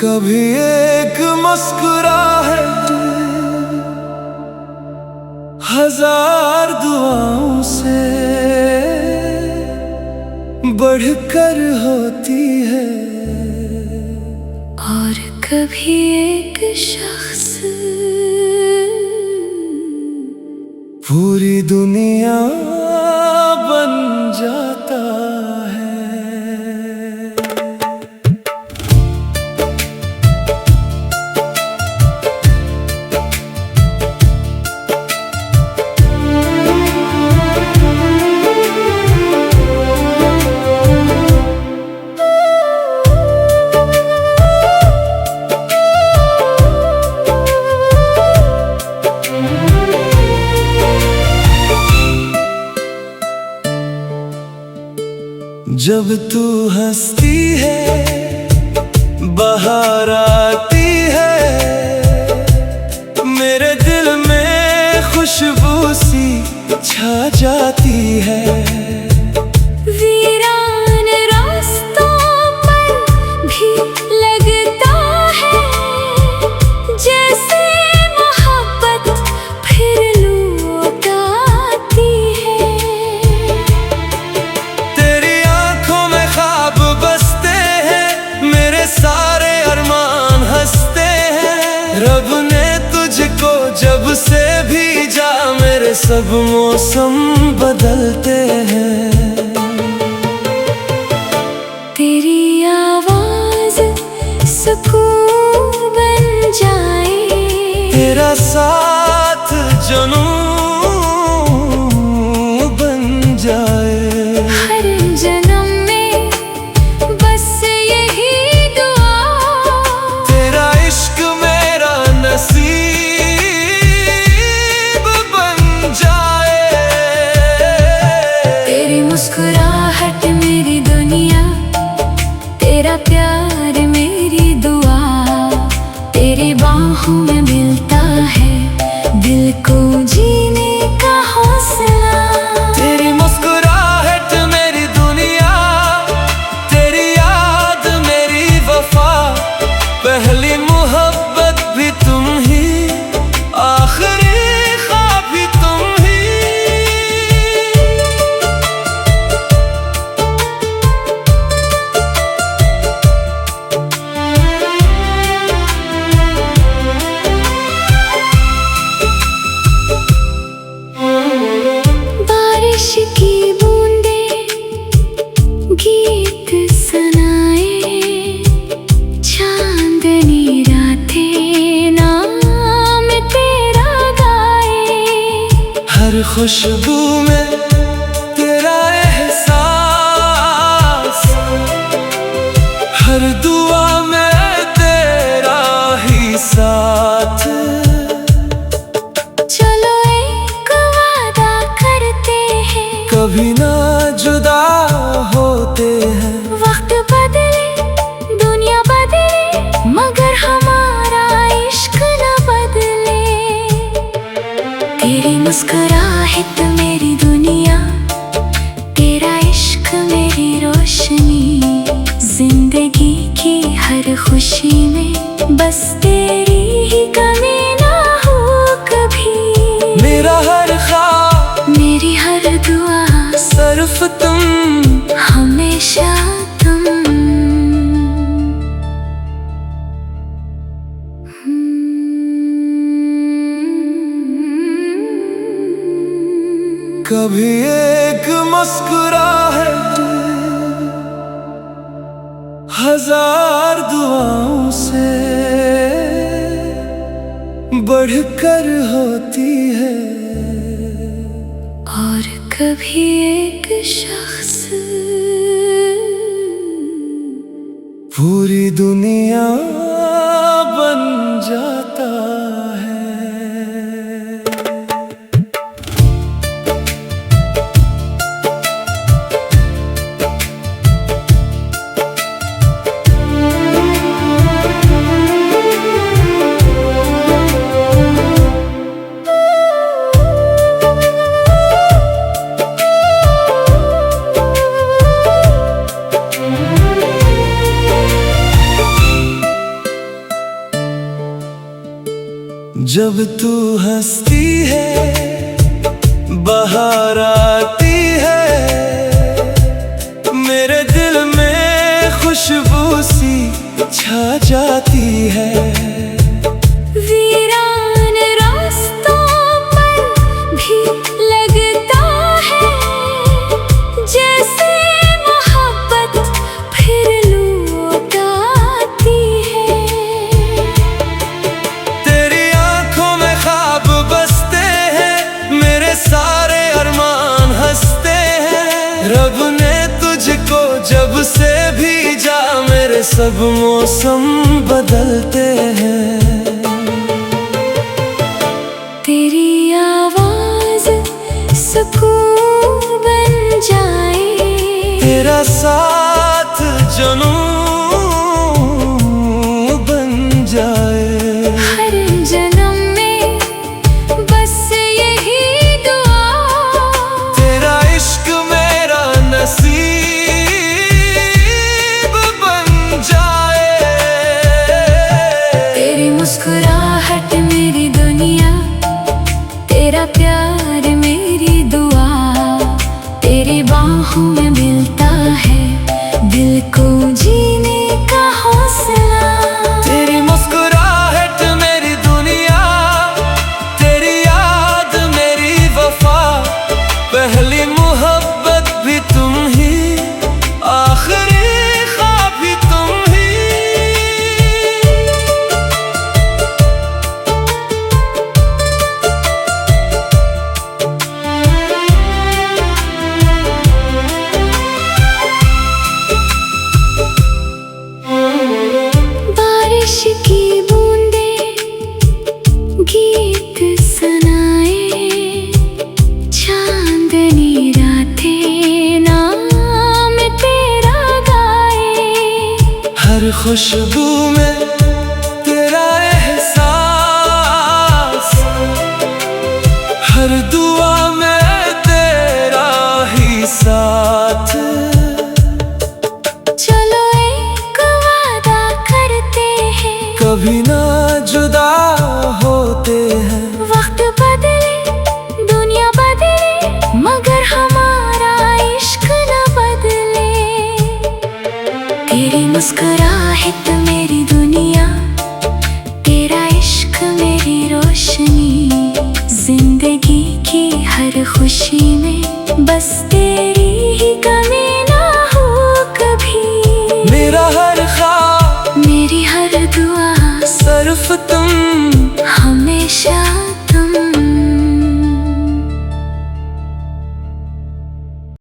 कभी एक मुस्कुराहट हजार दुआओं से बढ़कर होती है, और कभी एक शख्स पूरी दुनिया बन जाता है। जब तू हंसती है बाहर आती है, मेरे दिल में खुशबू सी छा जाती है। वीरान रास्तों पर भी लगता है जैसे मोहब्बत फिर लौट आती है। तेरी आंखों में ख्वाब बसते हैं, मेरे सारे अरमान हंसते हैं। रब ने तुझको जब से भेजा, मेरे सब मौसम बदलते हैं। तेरी आवाज सुकून बन जाए, तेरा साथ जुनून बन जाए। हर जन्म में बस यही दुआ, तेरा इश्क मेरा नसीब बन जाए। तेरी मुस्कुराहट मेरी दुनिया, तेरा प्यार मेरी दुआ। तेरी बाहों में मिलता है दिल को जीने का हौसला। तेरी मुस्कुराहट मेरी दुनिया, तेरी याद मेरी वफा। पहली मोहब्बत भी तुम ही, आखिरी ख्वाब भी तुम ही। बारिश की बूंदें गीत सुनाए, चांदनी रातें नाम तेरा गाए। हर खुशबू में तेरा एहसास, हर दुआ में तेरा ही साथ। चलो एक वादा करते हैं, कभी ना जुदा होते हैं। वक्त बदले दुनिया बदले, मगर हमारा इश्क न बदले। तेरी मुस्कुराहट मेरी दुनिया, तेरा इश्क मेरी रोशनी। जिंदगी की हर खुशी में बस तेरी ही कमी ना हो कभी। मेरा हर ख्वाब, मेरी हर दुआ, सिर्फ तुम, हमेशा तुम। कभी एक मुस्कुराहट हजार दुआओं से बढ़कर होती है, और कभी एक शख्स पूरी दुनिया बन जाता है। जब तू हंसती है बाहर आती है, मेरे दिल में खुशबू सी छा जाती है। वीरान रास्तों पर भी लगता है जैसे मोहब्बत फिर लौट आती है। तेरी आंखों में ख्वाब बसते हैं, मेरे सारे अरमान हंसते हैं। रब ने तुझको जब से भेजा, मेरे सब मौसम बदलते हैं। तेरी आवाज सुकून बन जाए, तेरा साथ जुनून बन जाए। हर जन्म में बस यही दुआ, तेरा इश्क मेरा नसीब बन जाए। तेरी मुस्कुराहट मेरी दुनिया, तेरा प्यार मेरी दुआ। तेरी बाहों में मिलता है दिल को जीने का हौसला। तेरी मुस्कुराहट मेरी दुनिया, तेरी याद मेरी वफा। पहली मोहब्बत भी तुम ही, आखिरी ख्वाब भी तुम ही। बारिश की बूंदें गीत सुनाए, चांदनी रातें नाम तेरा गाए। हर खुशबू में तेरा एहसास, हर दुआ में तेरा ही साथ। चलो एक वादा करते हैं, कभी ना जुदा होते हैं। वक्त बदले दुनिया बदले, मगर हमारा इश्क न बदले। तेरी मुस्कुराहट मेरी दुनिया, तेरा इश्क मेरी रोशनी। जिंदगी की हर खुशी में बस तेरी ही कमी ना हो कभी। मेरा हर ख्वाब, मेरी हर दुआ सिर्फ तुम